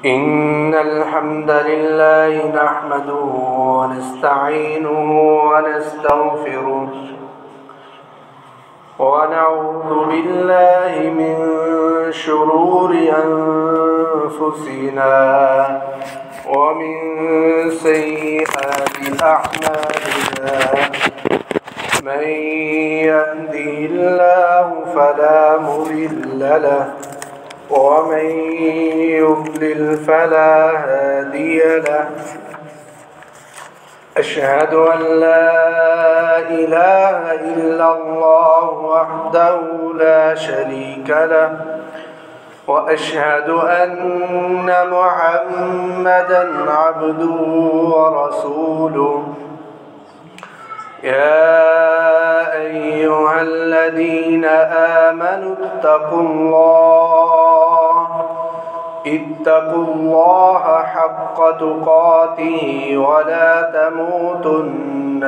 إن الحمد لله نحمده ونستعينه ونستغفره ونعوذ بالله من شرور أنفسنا ومن سيئات أعمالنا من يهده الله فلا مضل له ومن يضلل فلا هادي له. أشهد أن لا إله إلا الله وحده لا شريك له وأشهد أن محمدا عبده ورسوله. يا أيها الذين آمنوا اتقوا الله حق تقاته ولا تموتن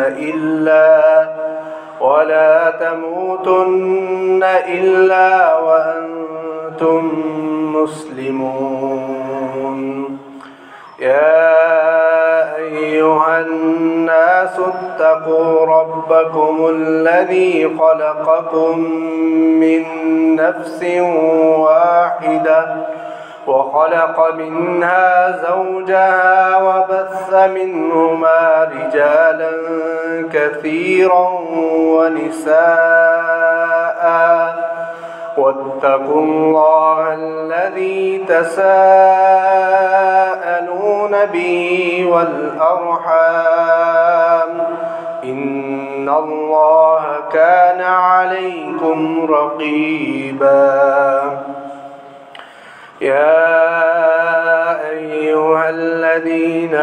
إلا وأنتم مسلمون. يا أيها الناس اتقوا ربكم الذي خلقكم من نفس واحدة وخلق منها زوجها وبث منهما رجالا كثيرا ونساء واتقوا الله الذي تساءلون به والأرحام إن الله كان عليكم رقيبا. يا أيها الذين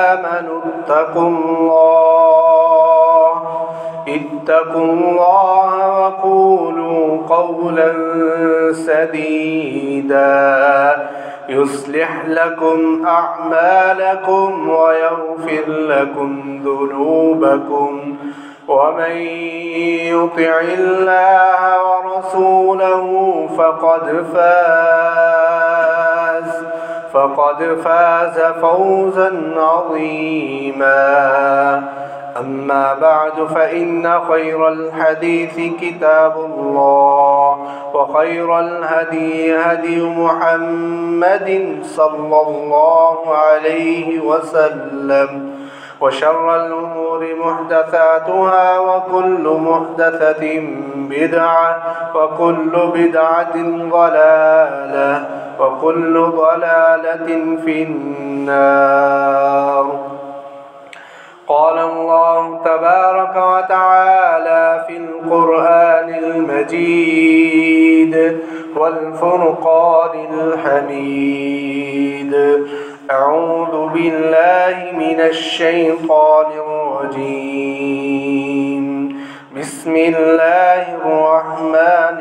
آمنوا اتقوا الله وقولوا قولا سديدا يصلح لكم أعمالكم ويغفر لكم ذنوبكم ومن يطع الله ورسوله فقد فاز فوزا عظيما. أما بعد فإن خير الحديث كتاب الله وخير الهدي هدي محمد صلى الله عليه وسلم وشر الأمور محدثاتها وكل محدثة بدعة وكل بدعة ضلالة وكل ضلالة في النار. قال الله تبارك وتعالى في القرآن المجيد والفرقان الحميد: أعوذ بالله من الشيطان الرجيم. بسم الله الرحمن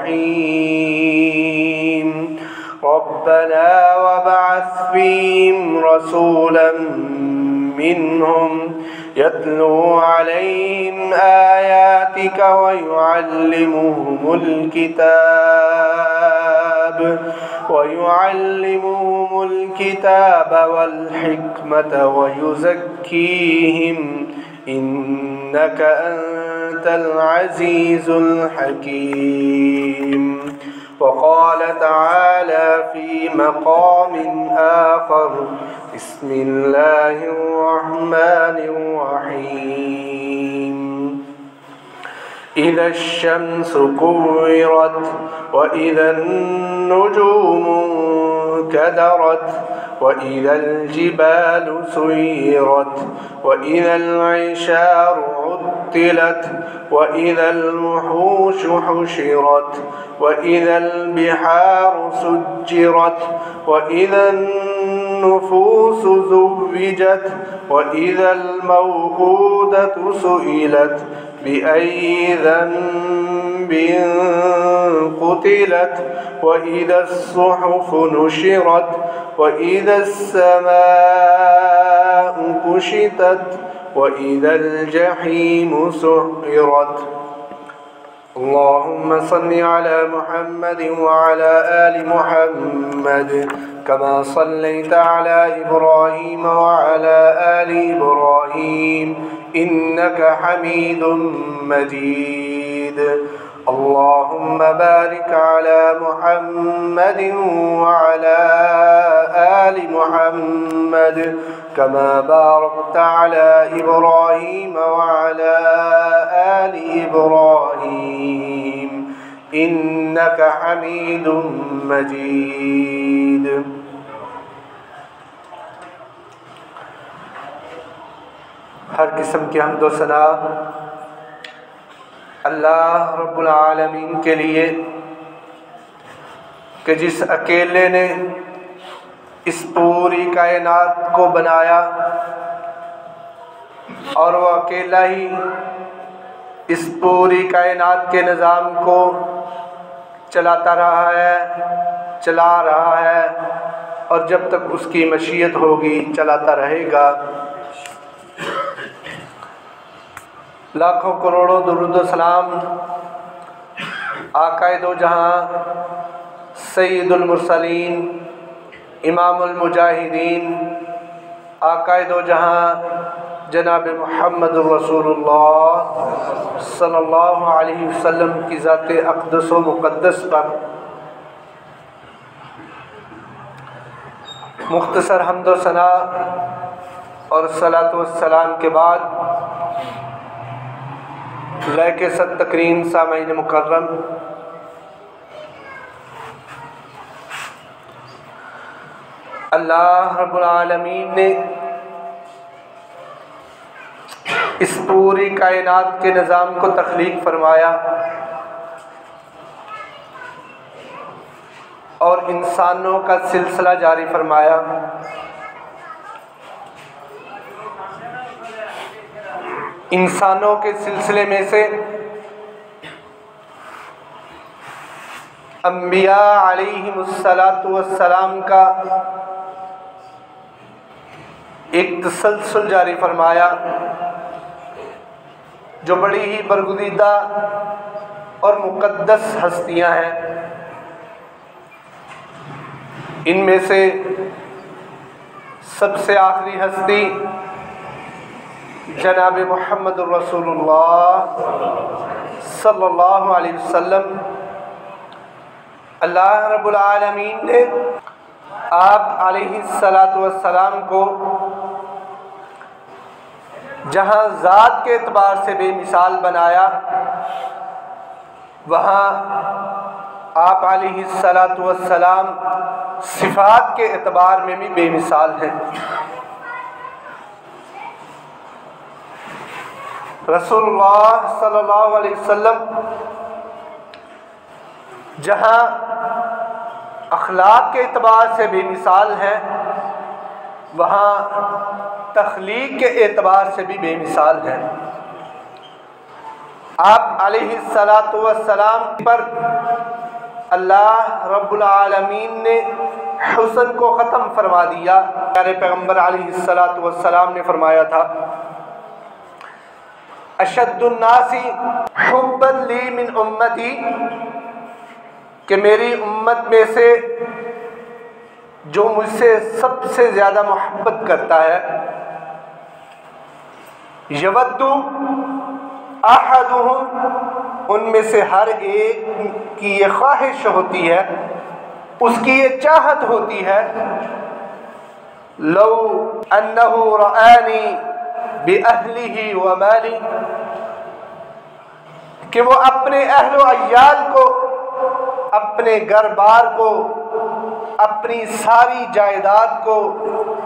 الرحيم. ربنا وابعث فيهم رسولا منهم يتلو عليهم آياتك ويعلمهم الكتاب والحكمة ويزكيهم إنك أنت العزيز الحكيم. وقال تعالى في مقام آخر: بسم الله الرحمن الرحيم. إذا الشمس كورت وإذا النجوم انكدرت وإذا الجبال سيرت وإذا العشار عطلت وإذا الوحوش حشرت وإذا البحار سجرت وإذا النفوس زوجت وإذا الموءودة سئلت بأي ذنب قتلت وإذا الصحف نشرت وإذا السماء كشطت وإذا الجحيم سعرت. اللهم صل على محمد وعلى آل محمد كما صليت على إبراهيم وعلى آل إبراهيم إنك حميد مجيد. اللهم بارك على محمد وعلى آل محمد كما باركت على إبراهيم وعلى آل إبراهيم إنك حميد مجيد. ہر قسم کی حمد و ثنا اللہ رب العالمین کے لیے کہ جس اکیلے نے اس پوری کائنات کو بنایا اور وہ اکیلا ہی اس پوری کائنات کے نظام کو چلاتا رہا ہے، چلا رہا ہے اور جب تک اس کی مشیت ہوگی چلاتا رہے گا۔ لاکھوں کروڑوں درود و سلام آقائے دو جہاں سید المرسلین امام المجاہدین آقائے دو جہاں جناب محمد رسول اللہ صلی اللہ علیہ وسلم کی ذات اقدس و مقدس پر مختصر حمد و ثنا اور صلاۃ والسلام کے بعد لائق صد تکریم سامعین مکرم، اللہ رب العالمین نے اس پوری کائنات کے نظام کو تخلیق فرمایا اور انسانوں کا سلسلہ جاری فرمایا۔ انسانوں کے سلسلے میں سے انبیاء علیہم السلام کا ایک تسلسل جاری فرمایا جو بڑی ہی برگزیدہ اور مقدس ہستیاں ہیں۔ ان میں سے سب سے آخری ہستی جناب محمد رسول اللہ صلی اللہ علیہ وسلم، اللہ رب العالمین نے آپ علیہ السلام کو جہاں ذات کے اعتبار سے بے مثال بنایا، وہاں آپ علیہ السلام صفات کے اعتبار میں بھی بے مثال ہیں۔ رسول اللہ صلی اللہ علیہ وسلم جہاں اخلاق کے اعتبار سے بے مثال ہیں، وہاں تخلیق کے اعتبار سے بھی بے مثال ہیں۔ آپ علیہ السلام پر اللہ رب العالمین نے حسن کو ختم فرما دیا۔ پیارے پیغمبر علیہ السلام نے فرمایا تھا، اشد الناس حبا لی من امتی، کہ میری امت میں سے جو مجھ سے سب سے زیادہ محبت کرتا ہے، یود احدہم، ان میں سے ہر ایک کی یہ خواہش ہوتی ہے، اس کی یہ چاہت ہوتی ہے، لو انہ رآنی بأہلہ ومالی، کہ وہ اپنے اہل و عیال کو، اپنے گھر بار کو، اپنی ساری جائیداد کو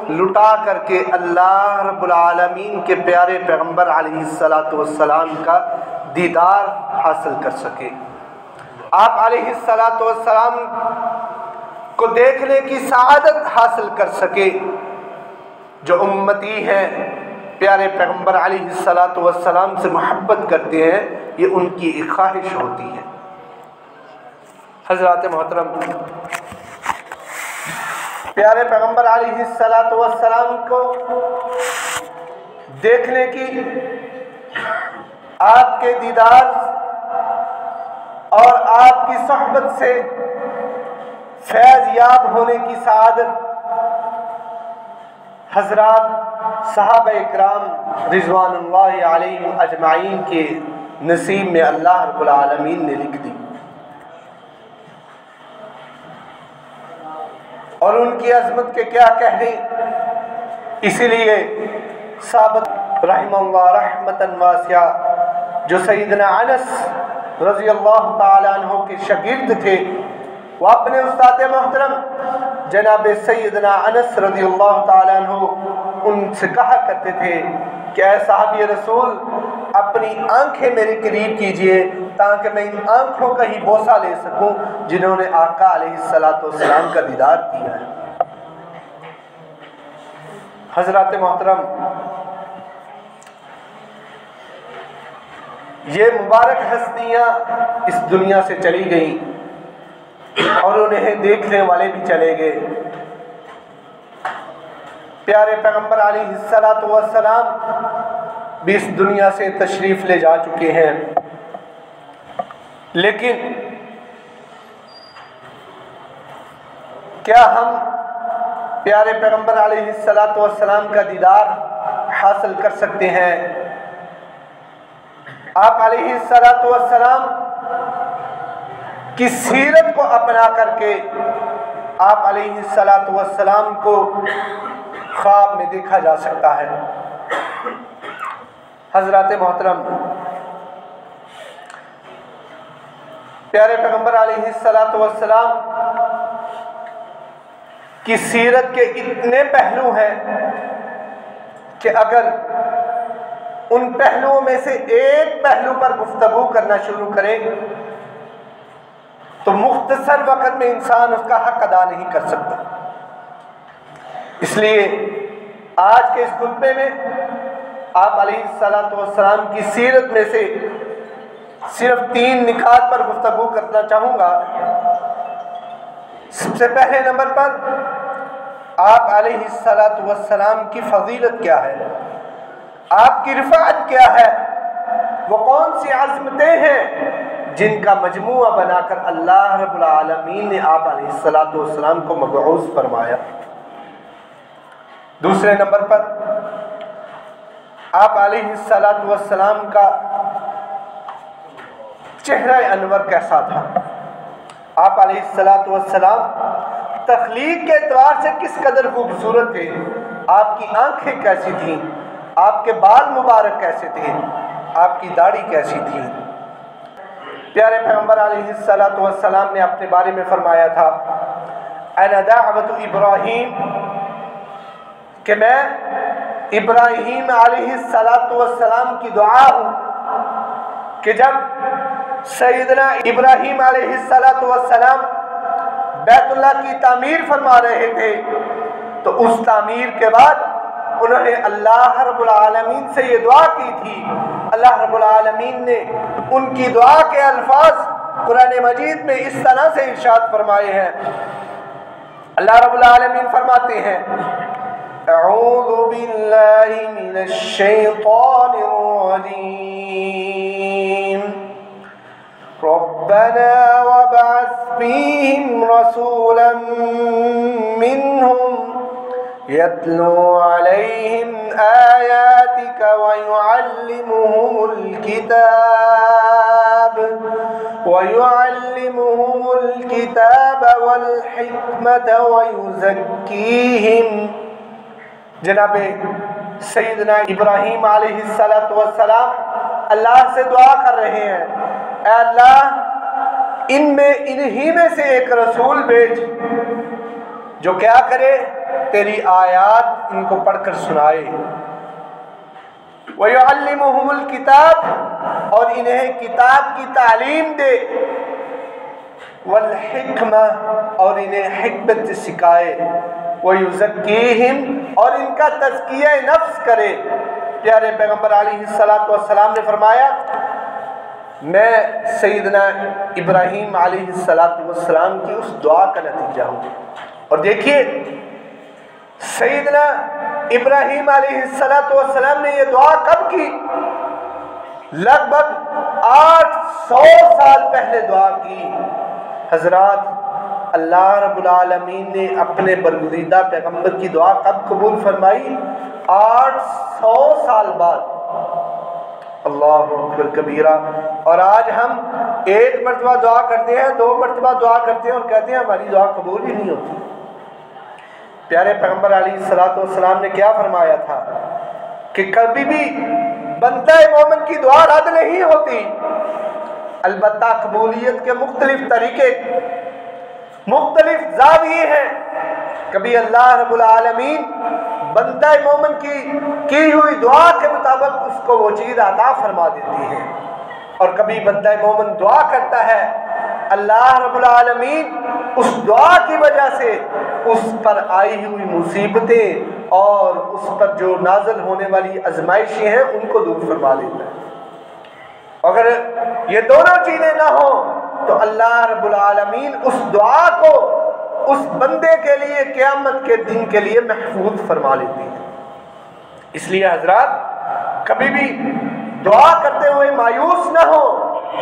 لٹا کر کے اللہ رب العالمین کے پیارے پیغمبر علیہ السلام کا دیدار حاصل کر سکے، آپ علیہ السلام کو دیکھنے کی سعادت حاصل کر سکے۔ جو امتی ہیں پیارے پیغمبر علیہ السلام سے محبت کرتے ہیں، یہ ان کی ایک خواہش ہوتی ہے۔ حضرات محترم، پیارے پیغمبر علیہ السلام کو دیکھنے کی، آپ کے دیدار اور آپ کی صحبت سے فیض یاب ہونے کی سعادت حضرات صحابہ اکرام رضوان اللہ علیہم اجمعین کے نصیب میں اللہ رب العالمین نے لکھ دی، اور ان کی عظمت کے کیا کہنے۔ اسی لیے ثابت رحمہ اللہ رحمتاً واسعہ جو سیدنا انس رضی اللہ تعالیٰ عنہ کے شاگرد تھے، وہ اپنے استاد محترم جناب سیدنا انس رضی اللہ تعالیٰ عنہ ان سے کہا کرتے تھے کہ اے صحابی رسول اپنی آنکھیں میرے قریب کیجئے تاکہ میں ان آنکھوں کا ہی بوسہ لے سکوں جنہوں نے آقا علیہ السلام کا دیدار کیا ہے۔ حضرات محترم، یہ مبارک ہستیاں اس دنیا سے چلی گئیں اور انہیں دیکھنے والے بھی چلے گئے۔ پیارے پیغمبر علیہ السلام بھی اس دنیا سے تشریف لے جا چکے ہیں، لیکن کیا ہم پیارے پیغمبر علیہ السلام کا دیدار حاصل کر سکتے ہیں؟ آپ علیہ السلام کی سیرت کو اپنا کر کے آپ علیہ السلام کو خواب میں دیکھا جا سکتا ہے۔ حضرات محترم، پیارے پیغمبر علیہ السلام کی سیرت کے اتنے پہلو ہیں کہ اگر ان پہلوؤں میں سے ایک پہلو پر گفتگو کرنا شروع کرے تو مختصر وقت میں انسان اس کا حق ادا نہیں کر سکتا۔ اس لیے آج کے اس خطبے میں آپ علیہ السلام کی سیرت میں سے صرف 3 نکات پر گفتگو کرنا چاہوں گا۔ سب سے پہلے نمبر پر آپ علیہ السلام کی فضیلت کیا ہے، آپ کی رفعت کیا ہے، وہ کون سی عظمتیں ہیں جن کا مجموعہ بنا کر اللہ رب العالمین نے آپ علیہ السلام کو مبعوث فرمایا۔ دوسرے نمبر پر آپ علیہ السلام کا چہرہ انور کیسا تھا، آپ علیہ السلام تخلیق کے اعتبار سے کس قدر خوبصورت تھے، آپ کی آنکھیں کیسی تھیں، آپ کے بال مبارک کیسے تھے، آپ کی داڑھی کیسی تھی۔ پیارے پیغمبر علیہ السلام نے اپنے بارے میں فرمایا تھا انا دعوت ابراہیم، کہ میں ابراہیم علیہ السلام کی دعا ہوں کہ جب سیدنا ابراہیم علیہ السلام بیت اللہ کی تعمیر فرما رہے تھے تو اس تعمیر کے بعد انہوں نے اللہ رب العالمین سے یہ دعا کی تھی۔ اللہ رب العالمین نے ان کی دعا کے الفاظ قرآن مجید میں اس طرح سے ارشاد فرمائے ہیں۔ اللہ رب العالمین فرماتے ہیں اعوذ باللہ من الشیطان الرجیم ربنا وابعث فیہم رسولا منہم يتلو عليهم آياتك ويعلمهم الكتاب والحكمة ويزكيهم۔ جناب سیدنا ابراہیم علیہ السلام اللہ سے دعا کر رہے ہیں، اے اللہ انہی میں سے ایک رسول بھیج جو کیا کرے، تیری آیات ان کو پڑھ کر سنائے، وَيُعَلِّمُهُمُ الْكِتَابِ، اور انہیں کتاب کی تعلیم دے، وَالْحِكْمَةِ، اور انہیں حکمت سکھائے، وَيُزَكِّيهِمْ، اور ان کا تزکیہ نفس کرے۔ پیارے پیغمبر علیہ السلام نے فرمایا میں سیدنا ابراہیم علیہ السلام کی اس دعا کا نتیجہ ہوں۔ اور دیکھیے سیدنا ابراہیم علیہ السلام نے یہ دعا کب کی؟ لگ بھگ 800 سال پہلے دعا کی۔ حضرات، اللہ رب العالمین نے اپنے برگزیدہ پیغمبر کی دعا کب قبول فرمائی؟ 800 سال بعد۔ اللہ اکبر کبیرہ۔ اور آج ہم ایک مرتبہ دعا کرتے ہیں، 2 مرتبہ دعا کرتے ہیں اور کہتے ہیں ہماری دعا قبول ہی نہیں ہوتی۔ پیارے پیغمبر علیہ الصلوۃ والسلام نے کیا فرمایا تھا کہ کبھی بھی بندہ مومن کی دعا رد نہیں ہوتی، البتہ قبولیت کے مختلف طریقے، مختلف زاویے ہیں۔ کبھی اللہ رب العالمین بندہ مومن کی ہوئی دعا کے مطابق اس کو وہ چیز عطا فرما دیتی ہے، اور کبھی بندہ مومن دعا کرتا ہے، اللہ رب العالمین اس دعا کی وجہ سے اس پر آئی ہوئی مصیبتیں اور اس پر جو نازل ہونے والی آزمائشیں ہیں ان کو دور فرما دیتا ہے۔ اگر یہ دونوں چیزیں نہ ہوں تو اللہ رب العالمین اس دعا کو اس بندے کے لیے قیامت کے دن کے لیے محفوظ فرما لیتی ہے۔ اس لیے حضرات، کبھی بھی دعا کرتے ہوئے مایوس نہ ہو،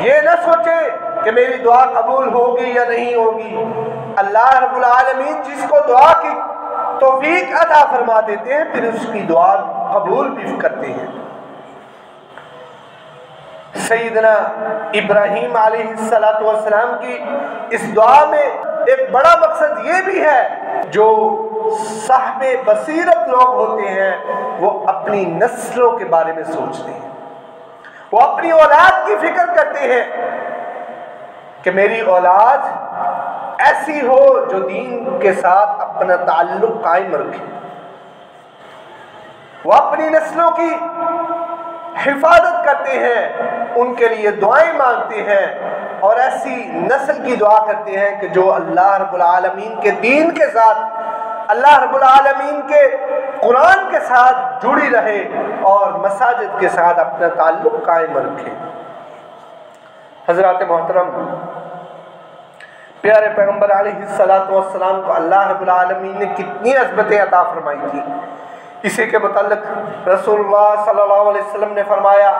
یہ نہ سوچے کہ میری دعا قبول ہوگی یا نہیں ہوگی۔ اللہ رب العالمین جس کو دعا کی توفیق عطا فرما دیتے ہیں، پھر اس کی دعا قبول بھی کرتے ہیں۔ سیدنا ابراہیم علیہ السلام کی اس دعا میں ایک بڑا مقصد یہ بھی ہے، جو صاحب بصیرت لوگ ہوتے ہیں وہ اپنی نسلوں کے بارے میں سوچتے ہیں، وہ اپنی اولاد کی فکر کرتے ہیں کہ میری اولاد ایسی ہو جو دین کے ساتھ اپنا تعلق قائم رکھے۔ وہ اپنی نسلوں کی حفاظت کرتے ہیں، ان کے لیے دعائیں مانگتے ہیں، اور ایسی نسل کی دعا کرتے ہیں کہ جو اللہ رب العالمین کے دین کے ساتھ، اللہ رب العالمین کے قرآن کے ساتھ جڑی رہے اور مساجد کے ساتھ اپنا تعلق قائم رکھے۔ حضرات محترم، پیارے پیغمبر علیہ السلام کو اللہ رب العالمین نے کتنی عظمتیں عطا فرمائی تھی۔ اسی کے متعلق رسول اللہ صلی اللہ علیہ وسلم نے فرمایا،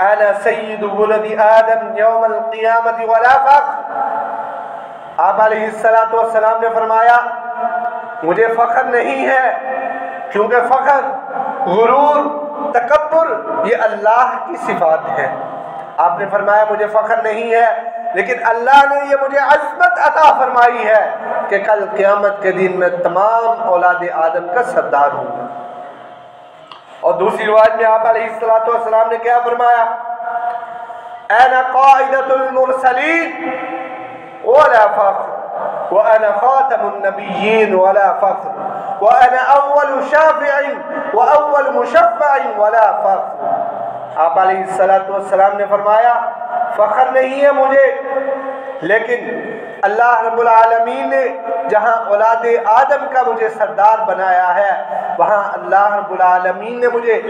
انا سید ولد آدم یوم القیامت ولا فخر۔ آپ علیہ السلام نے فرمایا، مجھے فخر نہیں ہے، کیونکہ فخر، غرور، تکبر یہ اللہ کی صفات ہے۔ آپ نے فرمایا مجھے فخر نہیں ہے، لیکن اللہ نے یہ مجھے عظمت عطا فرمائی ہے کہ کل قیامت کے دن میں تمام اولاد آدم کا سردار ہوں گا۔ اور دوسری روایت میں آپ علیہ السلام نے کیا فرمایا، انا قائدۃ المرسلین ولا فخر، وانا خاتم النبیین ولا فخر، وانا اول شافع واول مشفع ولا فخر۔ آپ علیہ السلام نے فرمایا، فخر نہیں ہے مجھے، لیکن اللہ رب العالمین نے جہاں اولاد آدم کا مجھے سردار بنایا ہے، وہاں اللہ رب العالمین نے مجھے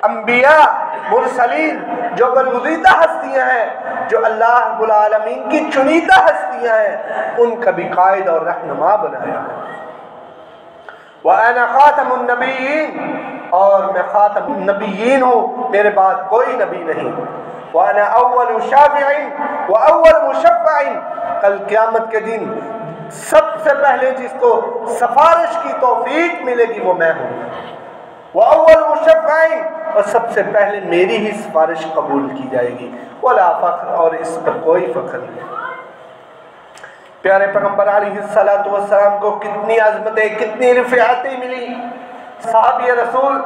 انبیاء، مرسلین، جو برگزیدہ ہستیاں ہیں، جو اللہ رب العالمین کی چنیدہ ہستیاں ہیں، ان کا بھی قائد اور رہنما بنایا ہے۔ وَأَنَا خَاتَمُ النَّبِيِّينَ، اور میں خاتم النبیین ہوں، میرے بعد کوئی نبی نہیں۔ وَأَنَا أَوَّلُ شَافِعٍ وَأَوَّلُ مُشَفَّعٍ، کل قیامت کے دن سب سے پہلے جس کو سفارش کی توفیق ملے گی وہ میں ہوں، وَأَوَّلُ مُشَفَّعٍ، اور سب سے پہلے میری ہی سفارش قبول کی جائے گی، وَلَا فَخْرٍ، اور اس پر کوئی فخر نہیں۔ پیارے پیغمبر علیہ السلام کو کتنی عظمتیں، کتنی رفعتیں ملی۔ صحابی رسول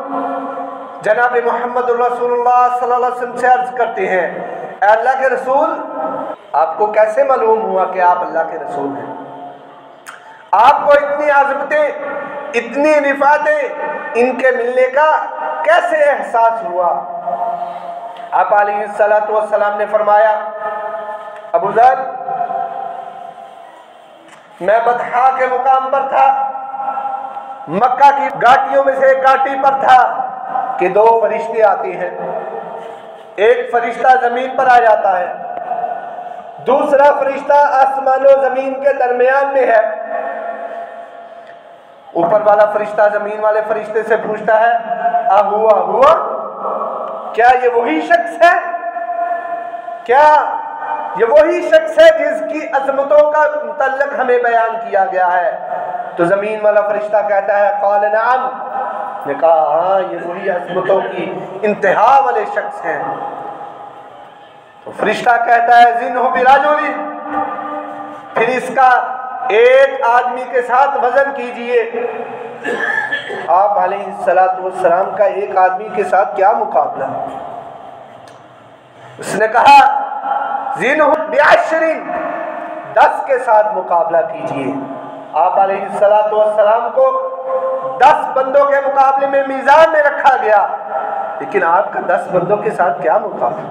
جناب محمد رسول اللہ صلی اللہ علیہ وسلم سے عرض کرتے ہیں، اے اللہ کے رسول، آپ کو کیسے معلوم ہوا کہ آپ اللہ کے رسول ہیں؟ آپ کو اتنی عظمتیں، اتنی رفعتیں، ان کے ملنے کا کیسے احساس ہوا؟ آپ علیہ السلام نے فرمایا، ابو ذر، میں بطحا کے مقام پر تھا، مکہ کی گھاٹیوں میں سے ایک گھاٹی پر تھا کہ 2 فرشتے آتے ہیں، ایک فرشتہ زمین پر آ جاتا ہے، دوسرا فرشتہ آسمان و زمین کے درمیان میں ہے۔ اوپر والا فرشتہ زمین والے فرشتے سے پوچھتا ہے، ہوا کیا یہ وہی شخص ہے؟ کیا یہ وہی شخص ہے جس کی عظمتوں کا متعلق ہمیں بیان کیا گیا ہے؟ تو زمین والا فرشتہ کہتا ہے قال نعم، نے کہا ہاں یہ وہی عظمتوں کی انتہا والے شخص ہیں۔ تو فرشتہ کہتا ہے زنہ برجل، پھر اس کا ایک آدمی کے ساتھ وزن کیجئے۔ آپ علیہ السلام کا ایک آدمی کے ساتھ کیا مقابلہ؟ اس نے کہا زنہ بعشر، 10 کے ساتھ مقابلہ کیجئے۔ آپ علیہ السلام کو 10 بندوں کے مقابلے میں میزان میں رکھا گیا، لیکن آپ کا 10 بندوں کے ساتھ کیا مقابلہ؟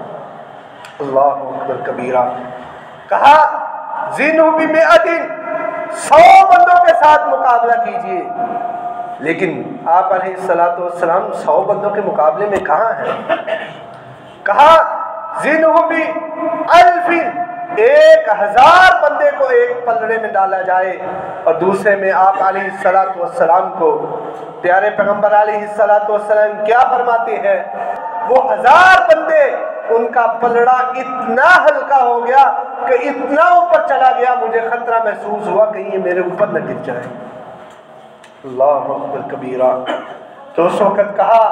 اللہ اکبر کبیرہ۔ کہا زنہ بمئۃ، 100 بندوں کے ساتھ مقابلہ کیجئے، لیکن آپ علیہ السلام 100 بندوں کے مقابلے میں کہاں ہیں؟ کہا زنہ بألف، 1000 بندے کو ایک پلڑے میں ڈالا جائے اور دوسرے میں آپ علیہ السلام کو۔ پیارے پیغمبر علیہ السلام کیا فرماتے ہیں؟ وہ 1000 بندے، ان کا پلڑا اتنا ہلکا ہو گیا کہ اتنا اوپر چلا گیا، مجھے خطرہ محسوس ہوا کہیں یہ میرے اوپر نہ گر جائے۔ اللہ اکبر کبیرہ۔ تو اس وقت کہا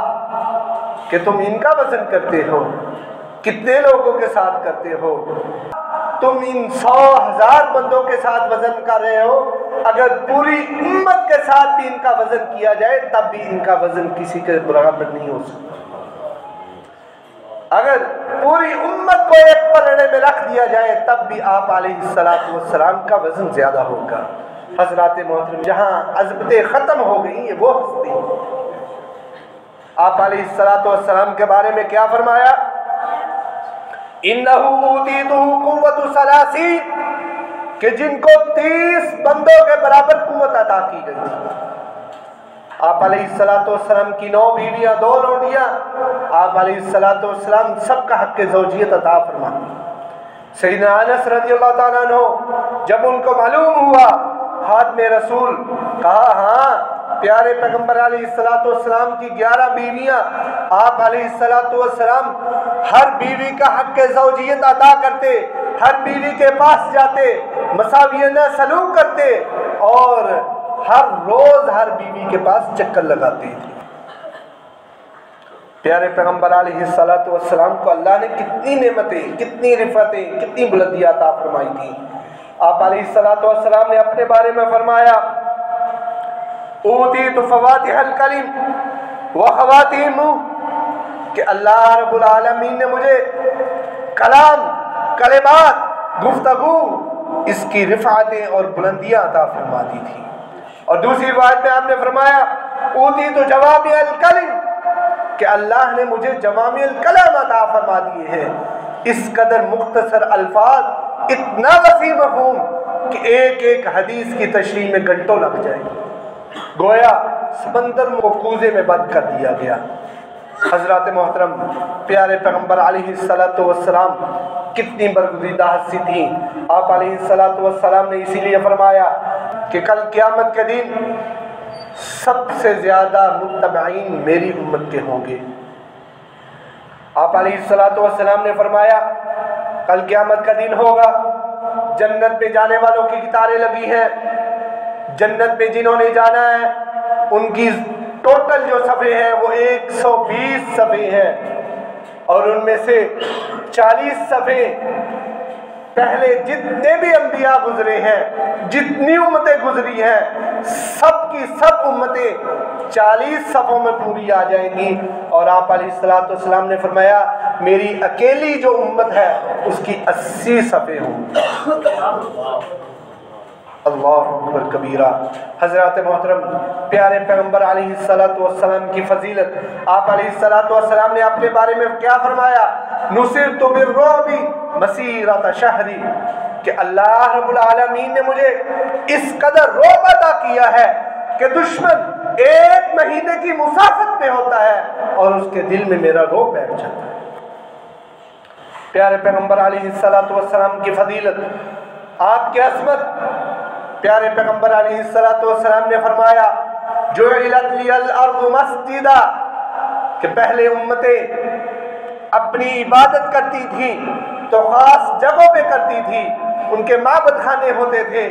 کہ تم ان کا وزن کرتے ہو، کتنے لوگوں کے ساتھ کرتے ہو؟ تم ان 100,000 بندوں کے ساتھ وزن کر رہے ہو، اگر پوری امت کے ساتھ بھی ان کا وزن کیا جائے تب بھی ان کا وزن کسی کے برابر نہیں ہو سکتا۔ اگر پوری امت کو ایک پلڑے میں رکھ دیا جائے تب بھی آپ علیہ السلام کا وزن زیادہ ہوگا۔ حضرات محترم، جہاں عظمتیں ختم ہو گئی یہ وہ ہستی۔ آپ علیہ السلام کے بارے میں کیا فرمایا؟ اِنَّهُ أُوتِيتُهُ قُوَّةُ 30، کہ جن کو 30 بندوں کے برابر قوت عطا کی گئی تھی۔ آپ علیہ السلام کی 9 بیویاں، 2 لونڈیاں، آپ علیہ السلام سب کا حق زوجیت عطا فرماتی۔ سیدنا انس رضی اللہ تعالیٰ عنہ جب ان کو معلوم ہوا خاتم رسول، کہا ہاں پیارے پیغمبر علیہ السلام کی 11 بیویاں، آپ علیہ السلام ہر بیوی کا حق زوجیت عطا کرتے، ہر بیوی کے پاس جاتے، مساویانہ سلوک کرتے اور ہر روز ہر بیوی کے پاس چکر لگاتے تھے۔ پیارے پیغمبر علیہ السلام کو اللہ نے کتنی نعمتیں، کتنی رفعتیں، کتنی بلندیاں عطا فرمائی تھی۔ آپ علیہ السلام نے اپنے بارے میں فرمایا اوتیت فواتح الکلم وخواتیم، کہ اللہ رب العالمین نے مجھے کلام، کلمات، گفتگو، اس کی رفعتیں اور بلندیاں عطا فرما دی تھی۔ اور دوسری بات میں آپ نے فرمایا اوتیت جوامع الکلم، کہ اللہ نے مجھے جوامع الکلم عطا فرما دیے ہیں، اس قدر مختصر الفاظ، اتنا وسیع مفہوم کہ ایک ایک حدیث کی تشریح میں گھنٹوں لگ جائے، گویا سمندر کو کوزے میں بند کر دیا گیا۔ حضرات محترم، پیارے پیغمبر علیہ السلام کتنی برگزیدہ ہستی تھیں۔ آپ علیہ السلام نے اسی لیے فرمایا کہ کل قیامت کے دن سب سے زیادہ متبعین میری امت کے ہوں گے۔ آپ علیہ السلام نے فرمایا کل قیامت کا دن ہوگا، جنت میں جانے والوں کی قطاریں لگی ہیں، جنت میں جنہوں نے جانا ہے ان کی ٹوٹل جو صفحے ہیں وہ 120 صفحے ہیں، اور ان میں سے 40 صفحے پہلے جتنے بھی انبیاء گزرے ہیں، جتنی امتیں گزری ہیں، سب کی سب امتیں 40 صفوں میں پوری آ جائیں گی۔ اور آپ علیہ السلام نے فرمایا میری اکیلی جو امت ہے اس کی 80 صفحے ہوں گی۔ اللہ اکبر کبیرہ۔ حضرات محترم، پیارے پیغمبر علیہ السلام کی فضیلت، آپ علیہ السلام نے اپنے بارے میں کیا فرمایا؟ نصرت بالرعب مسیرۃ شہر، کہ اللہ رب العالمین نے مجھے اس قدر رعب عطا کیا ہے کہ دشمن 1 مہینے کی مسافت میں ہوتا ہے اور اس کے دل میں میرا رعب بیٹھ جاتا ہے۔ پیارے پیغمبر علیہ السلام کی فضیلت، آپ کی عظمت، پیارے پیغمبر علیہ السلام نے فرمایا جعلت لی الارض مسجدا، کہ پہلے امتیں اپنی عبادت کرتی تھی تو خاص جگہوں پہ کرتی تھی، ان کے معبد خانے ہوتے تھے،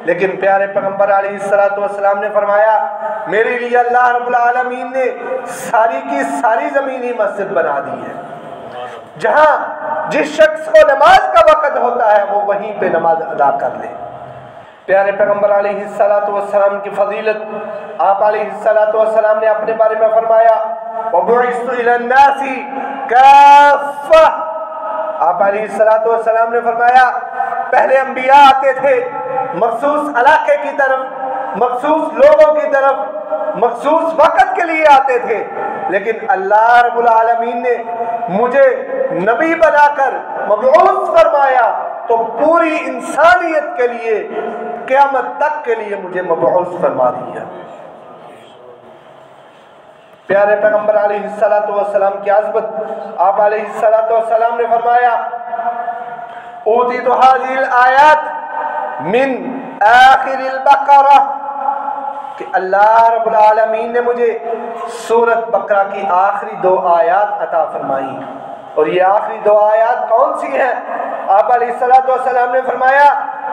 لیکن پیارے پیغمبر علیہ الصلوۃ والسلام نے فرمایا میرے لیے اللہ رب العالمین نے ساری کی ساری زمین ہی مسجد بنا دی ہے، جہاں جس شخص کو نماز کا وقت ہوتا ہے وہ وہیں پہ نماز ادا کر لے۔ پیارے پیغمبر علیہ الصلوۃ والسلام کی فضیلت، آپ علیہ الصلوۃ والسلام نے اپنے بارے میں فرمایا وَبُعِثْتُ إِلَى النَّاسِ كَافَّةً، آپ علیہ الصلوۃ والسلام نے فرمایا پہلے انبیاء آتے تھے مخصوص علاقے کی طرف، مخصوص لوگوں کی طرف، مخصوص وقت کے لیے آتے تھے، لیکن اللہ رب العالمین نے مجھے نبی بنا کر مبعوث فرمایا تو پوری انسانیت کے لیے قیامت تک کے لیے مجھے مبعوث فرما دیا۔ پیارے پیغمبر علیہ الصلوۃ والسلام کی عظمت، آپ علیہ الصلوۃ والسلام نے فرمایا اوتیت هذه الآیات من آخر البقرہ، کہ اللہ رب العالمین نے مجھے سورۃ بقرہ کی آخری 2 آیات عطا فرمائی، اور یہ آخری 2 آیات کون سی ہیں؟ آپ علیہ الصلوۃ والسلام نے فرمایا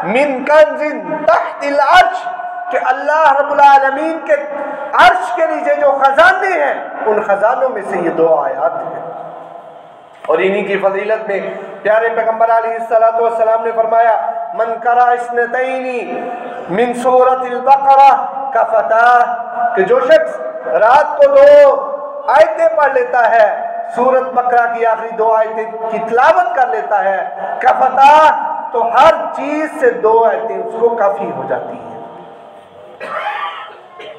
من کنز تحت العرش، کہ اللہ رب العالمین کے عرش کے نیچے جو خزانے ہیں ان خزانوں میں سے یہ 2 آیات ہیں۔ اور انہی کی فضیلت میں پیارے پیغمبر علیہ الصلوۃ والسلام نے فرمایا من قرأ اثنتین من سورۃ البقرہ کفتاہ، کہ جو شخص رات کو 2 آیتیں پڑھ لیتا ہے، سورۃ بقرہ کی آخری 2 آیتیں کی تلاوت کر لیتا ہے، کفتاہ، تو ہر چیز سے 2 آیتیں اس کو کافی ہو جاتی ہیں۔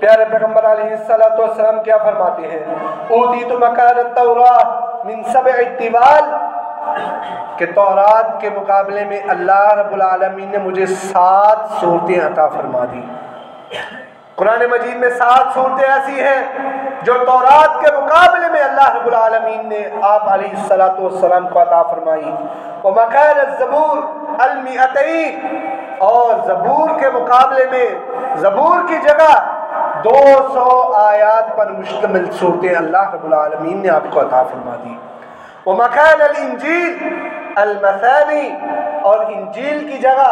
پیارے پیغمبر علیہ الصلوۃ والسلام کیا فرماتے ہیں اوتیت مکان التوراۃ من 7 طوال، کہ تورات کے مقابلے میں اللہ رب العالمین نے مجھے 7 صورتیں عطا فرما دی۔ قرآن مجید میں 7 صورتیں ایسی ہیں جو تورات کے مقابلے میں اللہ رب العالمین نے آپ علیہ الصلوۃ والسلام کو عطا فرمائی۔ ومکان الزبور 100، اور زبور کے مقابلے میں زبور کی جگہ 200 آیات پر مشتمل صورتیں اللہ رب العالمین نے آپ کو عطا فرما دی۔ ومکان الانجیل المثانی، اور انجیل کی جگہ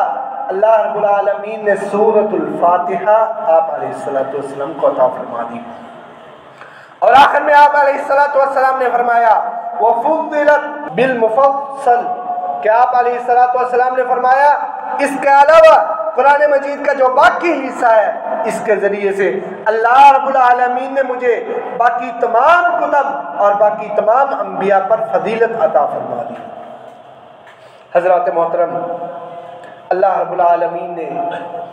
اللہ رب العالمین نے سورۃ الفاتحہ آپ علیہ الصلوۃ والسلام کو عطا فرما دی۔ اور آخر میں آپ علیہ الصلوۃ والسلام نے فرمایا وفضلت بالمفصل، کہ آپ علیہ الصلوۃ والسلام نے فرمایا اس کے علاوہ قرآن مجید کا جو باقی حصہ ہے اس کے ذریعے سے اللہ رب العالمین نے مجھے باقی تمام کتب اور باقی تمام انبیاء پر فضیلت عطا فرما دی۔ حضرات محترم، اللہ رب العالمین نے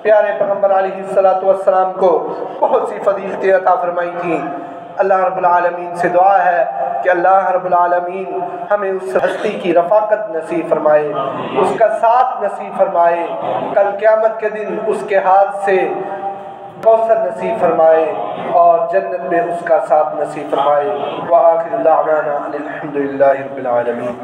پیارے پیغمبر علیہ الصلوۃ والسلام کو بہت سی فضیلتیں عطا فرمائی تھیں۔ اللہ رب العالمین سے دعا ہے کہ اللہ رب العالمین ہمیں اس ہستی کی رفاقت نصیب فرمائے، اس کا ساتھ نصیب فرمائے، کل قیامت کے دن اس کے ہاتھ سے کوثر نصیب فرمائے اور جنت میں اس کا ساتھ نصیب فرمائے۔ وآخر دعوانا الحمد للہ رب العالمین۔